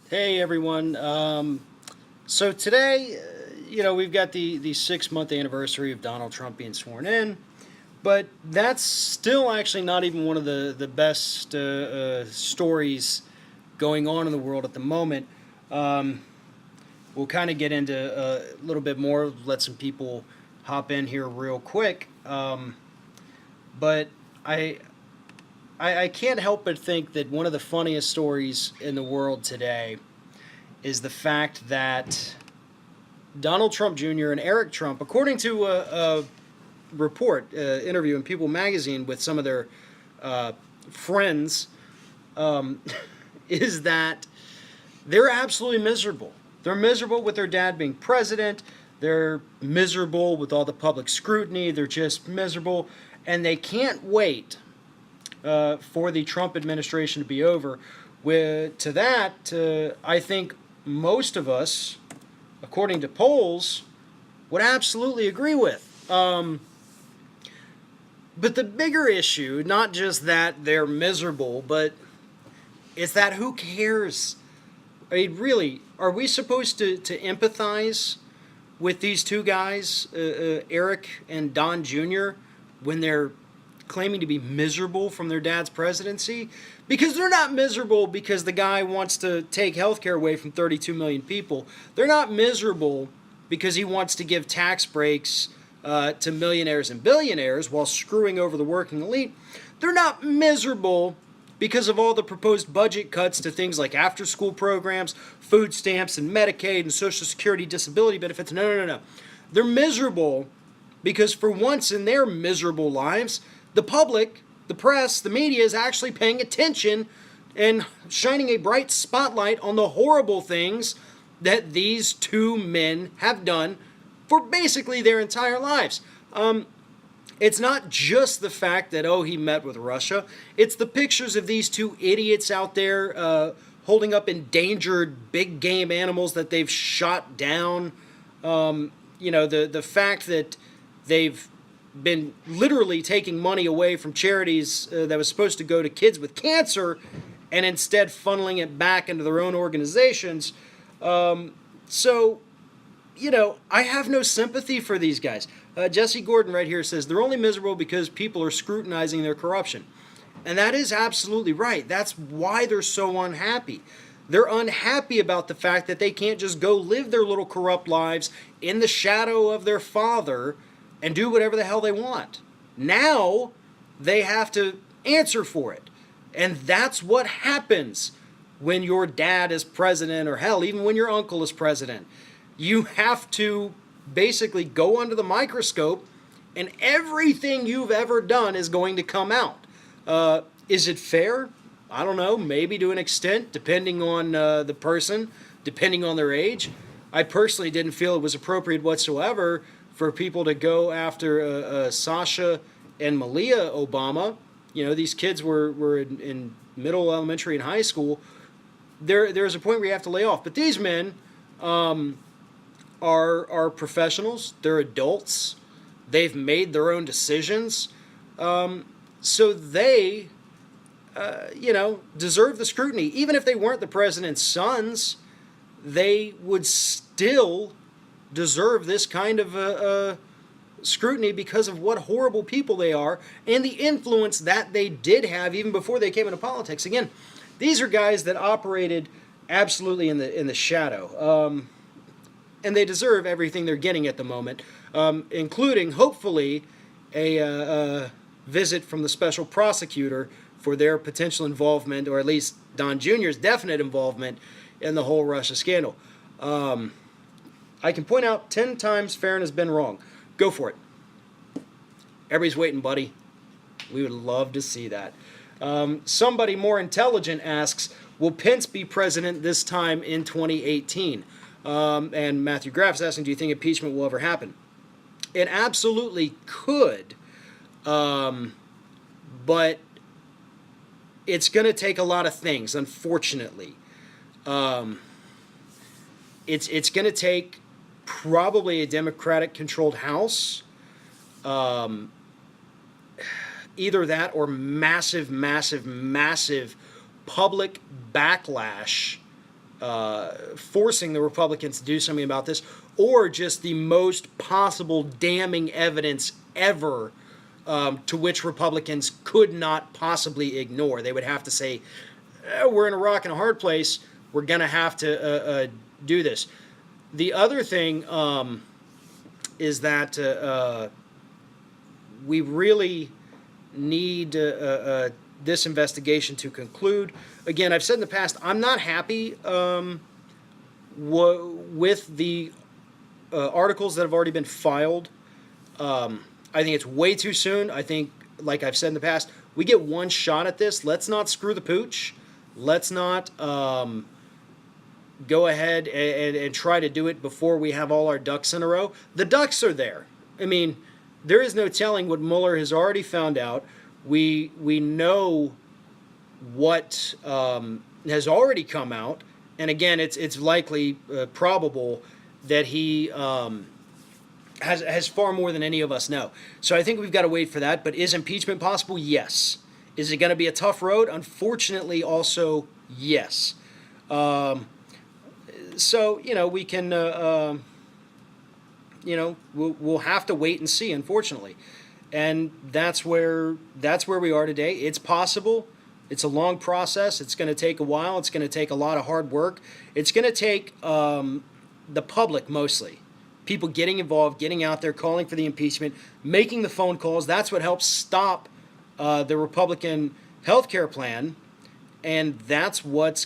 Hey everyone. So today, we've got the 6 month anniversary of Donald Trump being sworn in, but that's still actually not even one of the best stories going on in the world at the moment. Um, we'll kind of get into a little bit more, let some people hop in here real quick. But I, I can't help but think that one of the funniest stories in the world today is the fact that Donald Trump Jr. and Eric Trump, according to a report, interview in People magazine with some of their uh, friends, um, is that they're absolutely miserable. They're miserable with their dad being president. They're miserable with all the public scrutiny. They're just miserable. And they can't wait for the Trump administration to be over. To that, I think most of us, according to polls, would absolutely agree with. But the bigger issue, not just that they're miserable, but it's that who cares? I mean, really, are we supposed to empathize with these two guys, Eric and Don Jr., when they're claiming to be miserable from their dad's presidency? Because they're not miserable because the guy wants to take health care away from 32 million people. They're not miserable because he wants to give tax breaks to millionaires and billionaires while screwing over the working elite. They're not miserable because of all the proposed budget cuts to things like after school programs, food stamps, and Medicaid and Social Security disability benefits. No, no, no, no. They're miserable because for once in their miserable lives, the public, the press, the media is actually paying attention and shining a bright spotlight on the horrible things that these two men have done for basically their entire lives. It's not just the fact that, oh, he met with Russia. It's the pictures of these two idiots out there holding up endangered big game animals that they've shot down. The fact that they've been literally taking money away from charities that was supposed to go to kids with cancer and instead funneling it back into their own organizations. So, I have no sympathy for these guys. Jesse Gordon right here says they're only miserable because people are scrutinizing their corruption. And that is absolutely right. That's why they're so unhappy. They're unhappy about the fact that they can't just go live their little corrupt lives in the shadow of their father and do whatever the hell they want. Now they have to answer for it. And that's what happens when your dad is president, or hell, even when your uncle is president. You have to basically go under the microscope, and everything you've ever done is going to come out. Is it fair? I don't know, maybe to an extent, depending on the person, depending on their age. I personally didn't feel it was appropriate whatsoever for people to go after Sasha and Malia Obama. These kids were in middle, elementary, and high school. There's a point where you have to lay off. But these men are professionals. They're adults. They've made their own decisions. So they, deserve the scrutiny. Even if they weren't the president's sons, they would still deserve this kind of scrutiny because of what horrible people they are and the influence that they did have even before they came into politics. Again, these are guys that operated absolutely in the shadow, and they deserve everything they're getting at the moment, including hopefully a visit from the special prosecutor for their potential involvement, or at least Don Jr.'s definite involvement in the whole Russia scandal. I can point out 10 times Farron has been wrong. Go for it. Everybody's waiting, buddy. We would love to see that. Somebody more intelligent asks, will Pence be president this time in 2018? And Matthew Graff's asking, do you think impeachment will ever happen? It absolutely could, but it's going to take a lot of things, unfortunately. It's going to take probably a Democratic-controlled House, either that or massive, massive, massive public backlash forcing the Republicans to do something about this, or just the most possible damning evidence ever, to which Republicans could not possibly ignore. They would have to say, we're in a rock and a hard place. We're going to have to do this. The other thing is that we really need this investigation to conclude. Again, I've said in the past, I'm not happy with the articles that have already been filed. I think it's way too soon. I think, like I've said in the past, we get one shot at this. Let's not screw the pooch. Let's not go ahead and try to do it before we have all our ducks in a row. The ducks are there. I mean, there is no telling what Mueller has already found out. We know what has already come out, and again, it's likely probable that he has far more than any of us know. So I think we've got to wait for that. But is impeachment possible? Yes. Is it going to be a tough road? Unfortunately, also yes. So we can we'll have to wait and see. Unfortunately, and that's where we are today. It's possible. It's a long process. It's going to take a while. It's going to take a lot of hard work. It's going to take the public mostly. People getting involved, getting out there, calling for the impeachment, making the phone calls. That's what helps stop the Republican health care plan, and that's what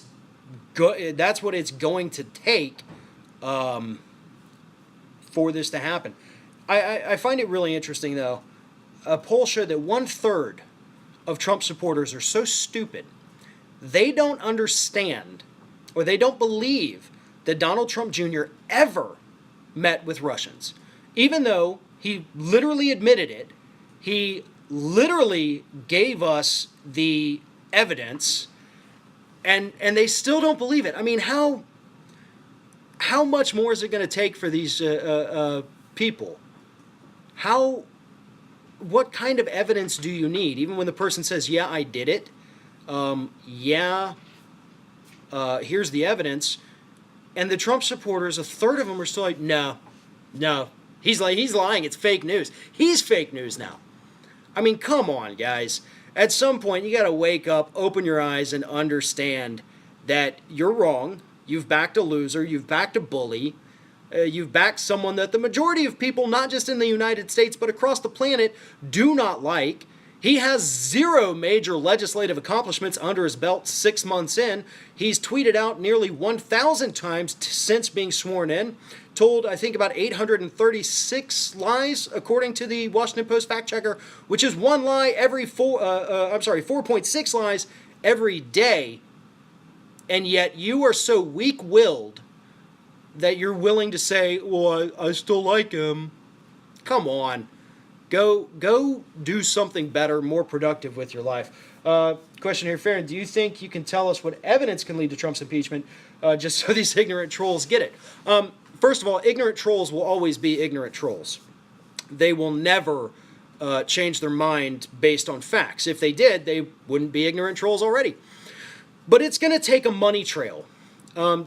it's going to take for this to happen. I find it really interesting, though. A poll showed that 1/3 of Trump supporters are so stupid they don't understand or they don't believe that Donald Trump Jr. ever met with Russians. Even though he literally admitted it, he literally gave us the evidence, and they still don't believe it. I mean, how much more is it going to take for these people? What kind of evidence do you need? Even when the person says, yeah, I did it, here's the evidence. And the Trump supporters, 1/3 of them are still like, no, he's lying. It's fake news. He's fake news now. I mean, come on, guys. At some point, you got to wake up, open your eyes, and understand that you're wrong. You've backed a loser. You've backed a bully. You've backed someone that the majority of people, not just in the United States, but across the planet, do not like. He has 0 major legislative accomplishments under his belt 6 months in. He's tweeted out nearly 1,000 times since being sworn in. Told, I think, about 836 lies, according to the Washington Post fact checker, which is 1 lie every 4.6 lies every day. And yet you are so weak-willed that you're willing to say, well, I still like him. Come on. Go do something better, more productive with your life. Question here, Farron, do you think you can tell us what evidence can lead to Trump's impeachment, just so these ignorant trolls get it? First of all, ignorant trolls will always be ignorant trolls. They will never change their mind based on facts. If they did, they wouldn't be ignorant trolls already. But it's going to take a money trail.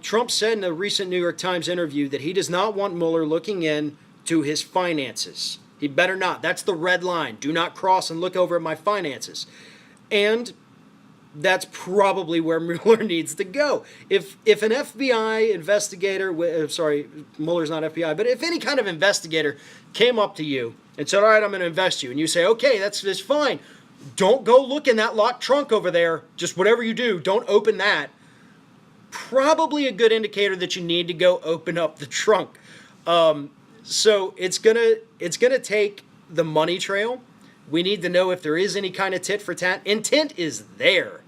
Trump said in a recent New York Times interview that he does not want Mueller looking into his finances. He better not. That's the red line. Do not cross and look over at my finances. And that's probably where Mueller needs to go. If an FBI investigator, Mueller's not FBI, but if any kind of investigator came up to you and said, all right, I'm going to invest you, and you say, okay, that's fine. Don't go look in that locked trunk over there. Just whatever you do, don't open that. Probably a good indicator that you need to go open up the trunk. So it's gonna take the money trail. We need to know if there is any kind of tit for tat. Intent is there.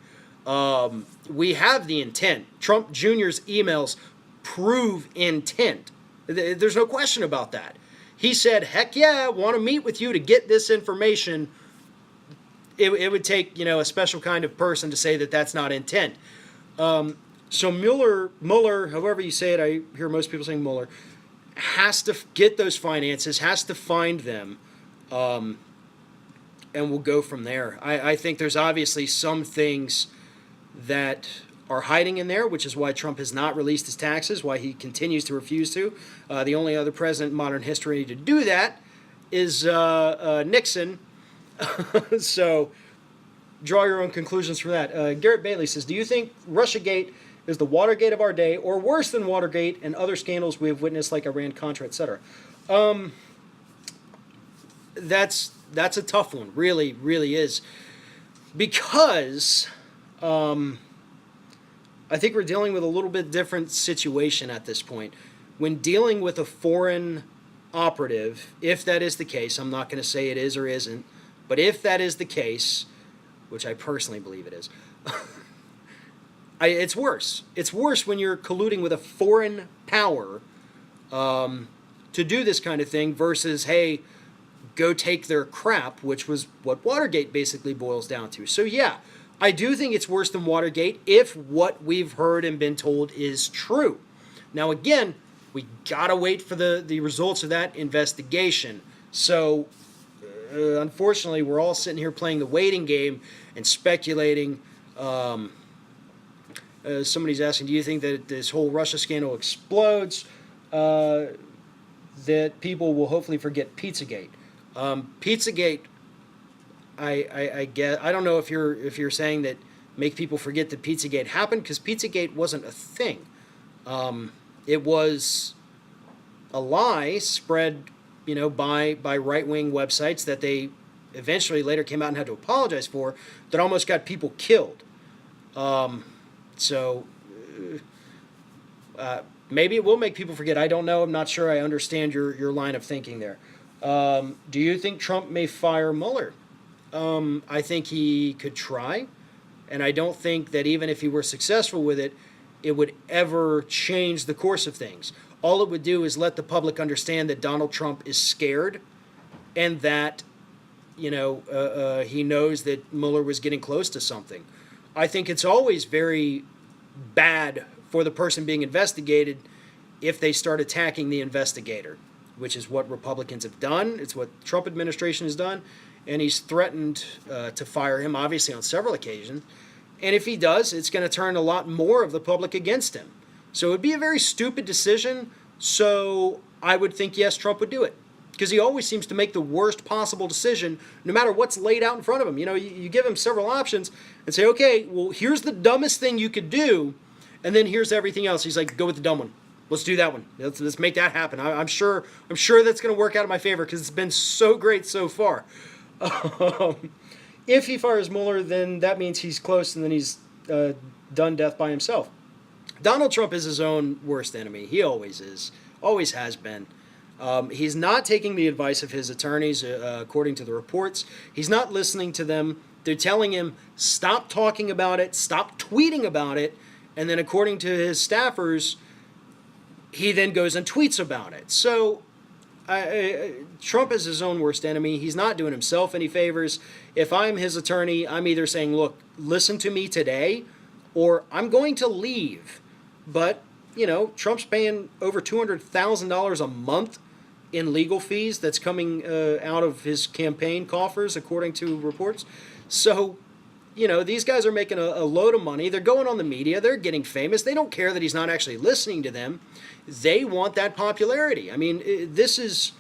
We have the intent. Trump Jr.'s emails prove intent. There's no question about that. He said, heck yeah, I want to meet with you to get this information. It would take, a special kind of person to say that that's not intent. So Mueller, however you say it, I hear most people saying Mueller, has to get those finances, has to find them, and we'll go from there. I think there's obviously some things that are hiding in there, which is why Trump has not released his taxes, why he continues to refuse to. The only other president in modern history to do that is Nixon. So draw your own conclusions from that. Garrett Bailey says, do you think Russiagate is the Watergate of our day, or worse than Watergate and other scandals we have witnessed like Iran-Contra, etc.? That's a tough one, really, really is. Because I think we're dealing with a little bit different situation at this point. When dealing with a foreign operative, if that is the case, I'm not going to say it is or isn't, but if that is the case, which I personally believe it is, it's worse. It's worse when you're colluding with a foreign power to do this kind of thing versus, hey, go take their crap, which was what Watergate basically boils down to. So yeah, I do think it's worse than Watergate if what we've heard and been told is true. Now again, we gotta wait for the results of that investigation. So unfortunately, we're all sitting here playing the waiting game and speculating. Somebody's asking, do you think that this whole Russia scandal explodes? That people will hopefully forget Pizzagate. Pizzagate, I guess, I don't know if you're saying that make people forget that Pizzagate happened, because Pizzagate wasn't a thing. It was a lie spread, by right-wing websites that they eventually later came out and had to apologize for, that almost got people killed. Maybe it will make people forget. I don't know. I'm not sure I understand your line of thinking there. Do you think Trump may fire Mueller? I think he could try, and I don't think that even if he were successful with it, it would ever change the course of things. All it would do is let the public understand that Donald Trump is scared, and that, he knows that Mueller was getting close to something. I think it's always very bad for the person being investigated if they start attacking the investigator, which is what Republicans have done. It's what the Trump administration has done, and he's threatened to fire him, obviously, on several occasions. And if he does, it's going to turn a lot more of the public against him. So it would be a very stupid decision, so I would think, yes, Trump would do it. Because he always seems to make the worst possible decision, no matter what's laid out in front of him. You give him several options and say, okay, well, here's the dumbest thing you could do, and then here's everything else. He's like, go with the dumb one. Let's do that one. Let's make that happen. I'm sure that's going to work out in my favor, because it's been so great so far. If he fires Mueller, then that means he's close, and then he's done death by himself. Donald Trump is his own worst enemy. He always is. Always has been. He's not taking the advice of his attorneys, according to the reports. He's not listening to them. They're telling him, stop talking about it, stop tweeting about it, and then according to his staffers, he then goes and tweets about it. So Trump is his own worst enemy. He's not doing himself any favors. If I'm his attorney, I'm either saying, look, listen to me today, or I'm going to leave. But, Trump's paying over $200,000 a month in legal fees that's coming out of his campaign coffers, according to reports. So, these guys are making a load of money. They're going on the media. They're getting famous. They don't care that he's not actually listening to them. They want that popularity. I mean, this is,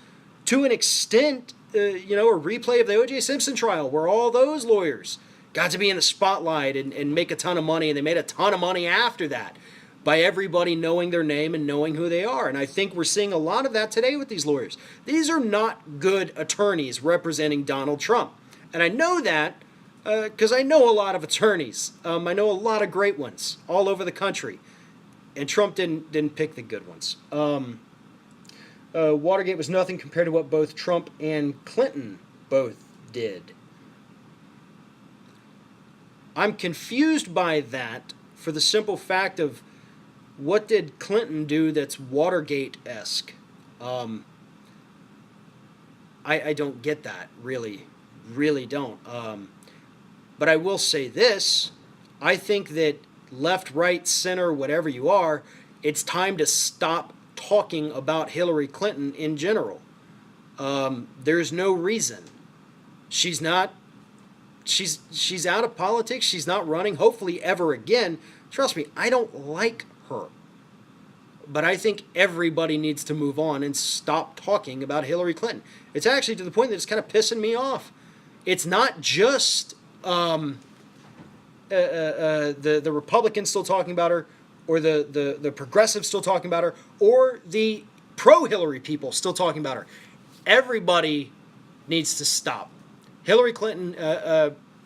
to an extent, a replay of the O.J. Simpson trial, where all those lawyers got to be in the spotlight and make a ton of money, and they made a ton of money after that by everybody knowing their name and knowing who they are. And I think we're seeing a lot of that today with these lawyers. These are not good attorneys representing Donald Trump. And I know that because I know a lot of attorneys. I know a lot of great ones all over the country. And Trump didn't pick the good ones. Watergate was nothing compared to what both Trump and Clinton both did. I'm confused by that for the simple fact of, what did Clinton do that's Watergate-esque? I don't get that, really don't. But I will say this, I think that left, right, center, whatever you are, it's time to stop talking about Hillary Clinton in general. There's no reason. She's not she's out of politics. She's not running, hopefully ever again. Trust me, I don't like her. But I think everybody needs to move on and stop talking about Hillary Clinton. It's actually to the point that it's kind of pissing me off. It's not just the Republicans still talking about her, or the progressives still talking about her, or the pro-Hillary people still talking about her. Everybody needs to stop. Hillary Clinton,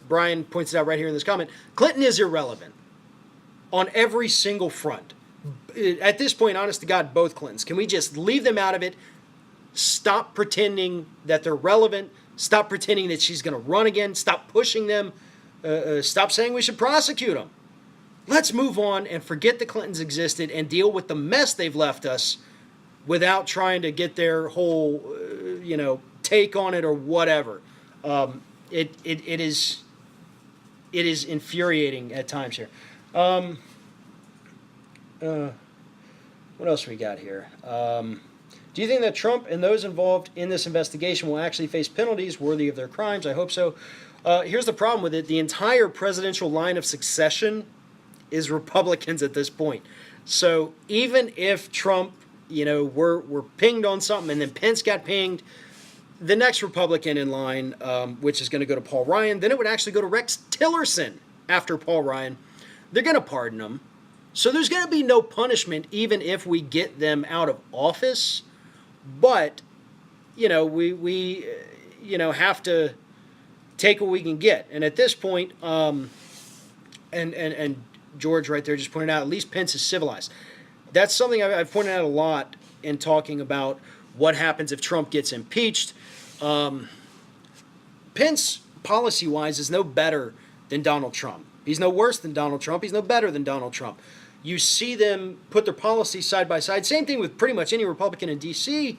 Brian points it out right here in this comment, Clinton is irrelevant on every single front. At this point, honest to God, both Clintons. Can we just leave them out of it? Stop pretending that they're relevant. Stop pretending that she's going to run again. Stop pushing them. Stop saying we should prosecute them. Let's move on and forget the Clintons existed and deal with the mess they've left us without trying to get their whole, take on it or whatever. It is infuriating at times here. What else we got here? Do you think that Trump and those involved in this investigation will actually face penalties worthy of their crimes? I hope so. Here's the problem with it. The entire presidential line of succession is Republicans at this point. So even if Trump, were pinged on something and then Pence got pinged, the next Republican in line, which is going to go to Paul Ryan, then it would actually go to Rex Tillerson after Paul Ryan. They're going to pardon him. So there's going to be no punishment even if we get them out of office. But, we have to take what we can get. And at this point, and George right there just pointed out, at least Pence is civilized. That's something I've pointed out a lot in talking about what happens if Trump gets impeached. Pence, policy-wise, is no better than Donald Trump. He's no worse than Donald Trump. He's no better than Donald Trump. You see them put their policies side by side. Same thing with pretty much any Republican in D.C.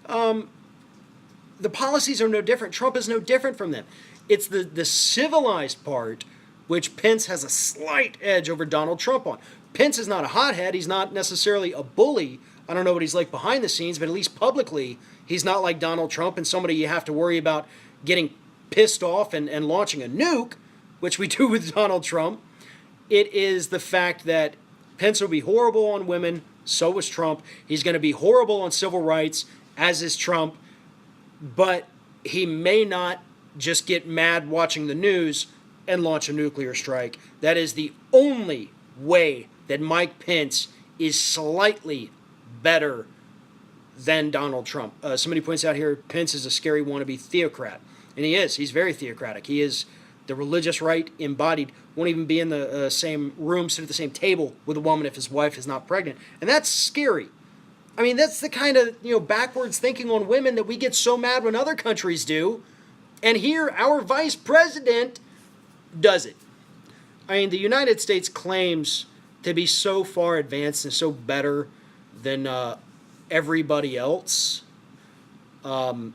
The policies are no different. Trump is no different from them. It's the civilized part which Pence has a slight edge over Donald Trump on. Pence is not a hothead. He's not necessarily a bully. I don't know what he's like behind the scenes, but at least publicly, he's not like Donald Trump and somebody you have to worry about getting pissed off and launching a nuke, which we do with Donald Trump. It is the fact that Pence will be horrible on women, so was Trump. He's going to be horrible on civil rights, as is Trump. But he may not just get mad watching the news and launch a nuclear strike. That is the only way that Mike Pence is slightly better than Donald Trump. Somebody points out here, Pence is a scary wannabe theocrat. And he is. He's very theocratic. He is the religious right embodied. Won't even be in the same room, sit at the same table with a woman if his wife is not pregnant. And that's scary. I mean, that's the kind of, backwards thinking on women that we get so mad when other countries do. And here, our vice president does it. I mean, the United States claims to be so far advanced and so better than everybody else. And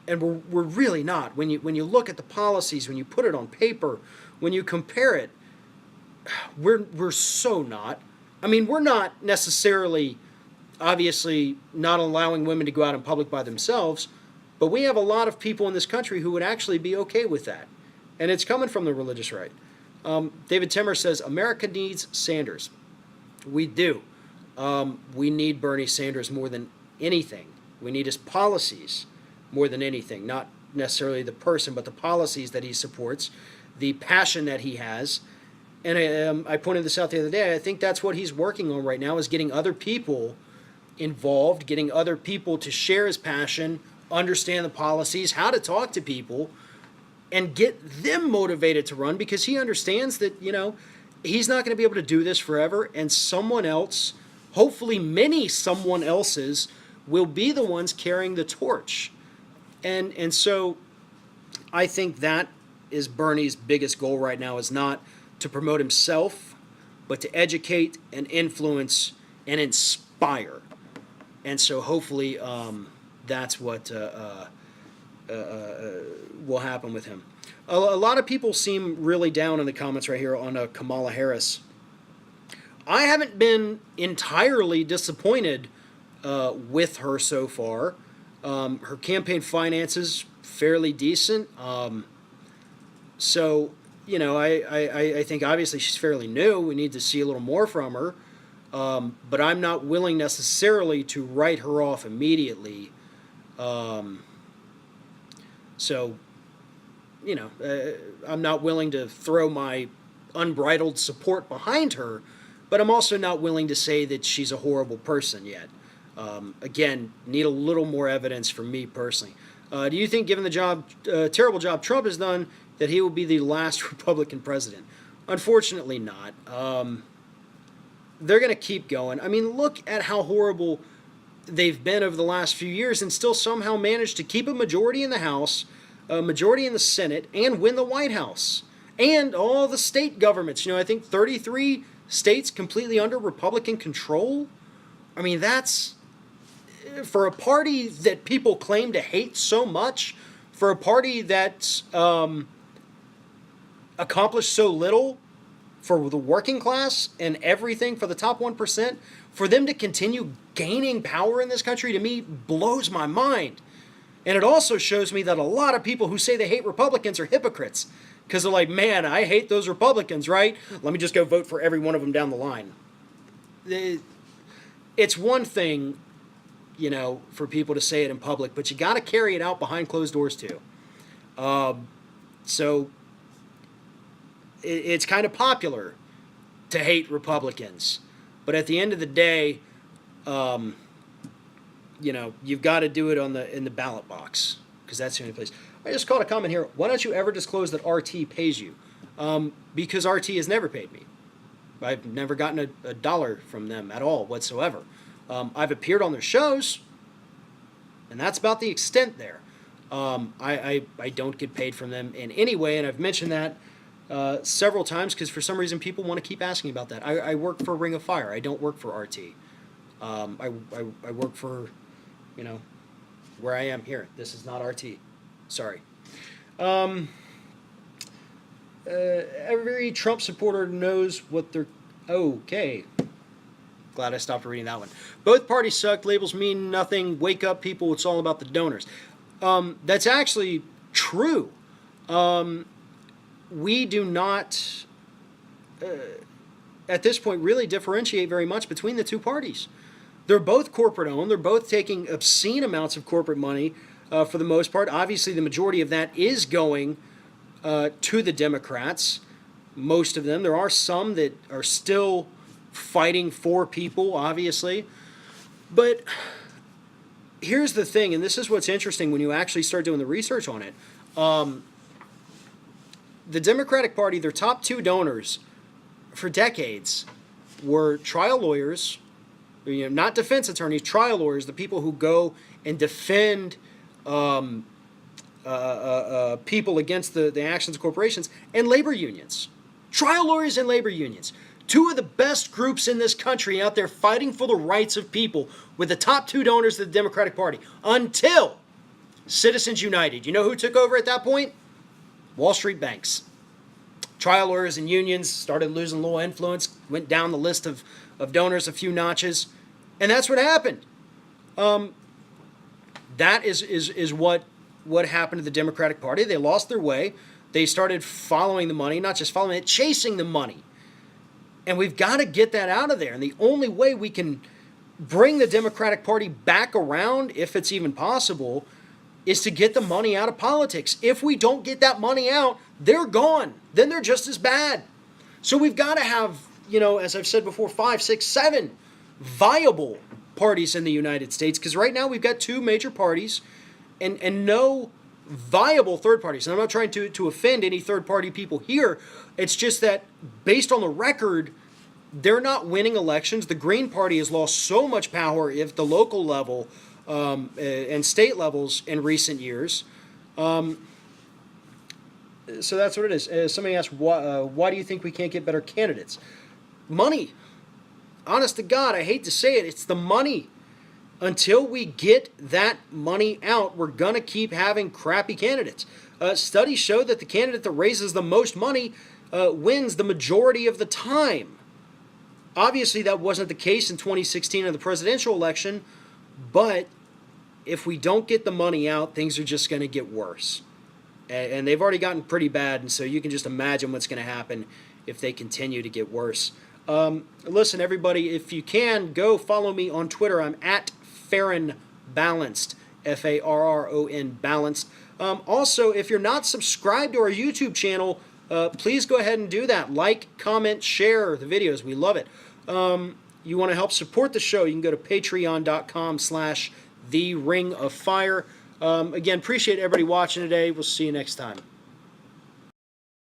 we're really not. When you look at the policies, when you put it on paper, when you compare it, we're so not. I mean, we're not necessarily, obviously, not allowing women to go out in public by themselves, but we have a lot of people in this country who would actually be okay with that. And it's coming from the religious right. David Timmer says, America needs Sanders. We do. We need Bernie Sanders more than anything. We need his policies more than anything. Not necessarily the person, but the policies that he supports, the passion that he has. And I pointed this out the other day. I think that's what he's working on right now, is getting other people involved, getting other people to share his passion, understand the policies, how to talk to people, and get them motivated to run, because he understands that, he's not going to be able to do this forever, and someone else, hopefully many someone else's, will be the ones carrying the torch. And so I think that is Bernie's biggest goal right now, is not to promote himself, but to educate and influence and inspire. And so hopefully that's what will happen with him. A lot of people seem really down in the comments right here on Kamala Harris. I haven't been entirely disappointed with her so far. Her campaign finances, fairly decent. So, I think obviously she's fairly new. We need to see a little more from her. But I'm not willing necessarily to write her off immediately. Um, so, I'm not willing to throw my unbridled support behind her, but I'm also not willing to say that she's a horrible person yet. Again, need a little more evidence from me personally. Do you think, given the terrible job Trump has done, that he will be the last Republican president? Unfortunately, not. They're going to keep going. I mean, look at how horrible they've been over the last few years and still somehow managed to keep a majority in the House, a majority in the Senate, and win the White House. And all the state governments. I think 33 states completely under Republican control. I mean, that's, for a party that people claim to hate so much, for a party that's accomplished so little for the working class and everything for the top 1%, for them to continue gaining power in this country, to me, blows my mind. And it also shows me that a lot of people who say they hate Republicans are hypocrites. Because they're like, man, I hate those Republicans, right? Let me just go vote for every one of them down the line. It's one thing, for people to say it in public, but you got to carry it out behind closed doors too. So it's kind of popular to hate Republicans. But at the end of the day, you've got to do it in the ballot box, because that's the only place. I just caught a comment here. Why don't you ever disclose that RT pays you? Because RT has never paid me. I've never gotten a dollar from them at all whatsoever. I've appeared on their shows, and that's about the extent there. I don't get paid from them in any way, and I've mentioned that several times because for some reason people want to keep asking about that. I work for Ring of Fire. I don't work for RT. I work for, where I am here. This is not RT. Sorry. Every Trump supporter knows what they're... Okay. Glad I stopped reading that one. Both parties suck. Labels mean nothing. Wake up, people. It's all about the donors. That's actually true. We do not, at this point, really differentiate very much between the two parties. They're both corporate owned. They're both taking obscene amounts of corporate money for the most part. Obviously, the majority of that is going to the Democrats, most of them. There are some that are still fighting for people, obviously. But here's the thing, and this is what's interesting when you actually start doing the research on it. The Democratic Party, their top two donors for decades were trial lawyers, not defense attorneys, trial lawyers, the people who go and defend people against the actions of corporations, and labor unions. Trial lawyers and labor unions. Two of the best groups in this country out there fighting for the rights of people, with the top two donors of the Democratic Party, until Citizens United. You know who took over at that point? Wall Street banks. Trial lawyers and unions started losing a little influence, went down the list of donors a few notches, and that's what happened. That is what happened to the Democratic Party. They lost their way. They started following the money, not just following it, chasing the money. And we've got to get that out of there. And the only way we can bring the Democratic Party back around, if it's even possible, is to get the money out of politics. If we don't get that money out, they're gone. Then they're just as bad. So we've got to have, as I've said before, 5, 6, 7 viable parties in the United States. Because right now we've got two major parties and no viable third parties. And I'm not trying to offend any third party people here. It's just that based on the record, they're not winning elections. The Green Party has lost so much power at the local level and state levels in recent years. So that's what it is. Somebody asked, why do you think we can't get better candidates? Money. Honest to God, I hate to say it, it's the money. Until we get that money out, we're going to keep having crappy candidates. Studies show that the candidate that raises the most money wins the majority of the time. Obviously, that wasn't the case in 2016 in the presidential election, but if we don't get the money out, things are just going to get worse. and they've already gotten pretty bad, and so you can just imagine what's going to happen if they continue to get worse. Listen, everybody, if you can, go follow me on Twitter. I'm at Farron Balanced, Farron Balanced. Also, if you're not subscribed to our YouTube channel, please go ahead and do that. Like, comment, share the videos. We love it. You want to help support the show, you can go to patreon.com/TheRingOfFire. Again, appreciate everybody watching today. We'll see you next time.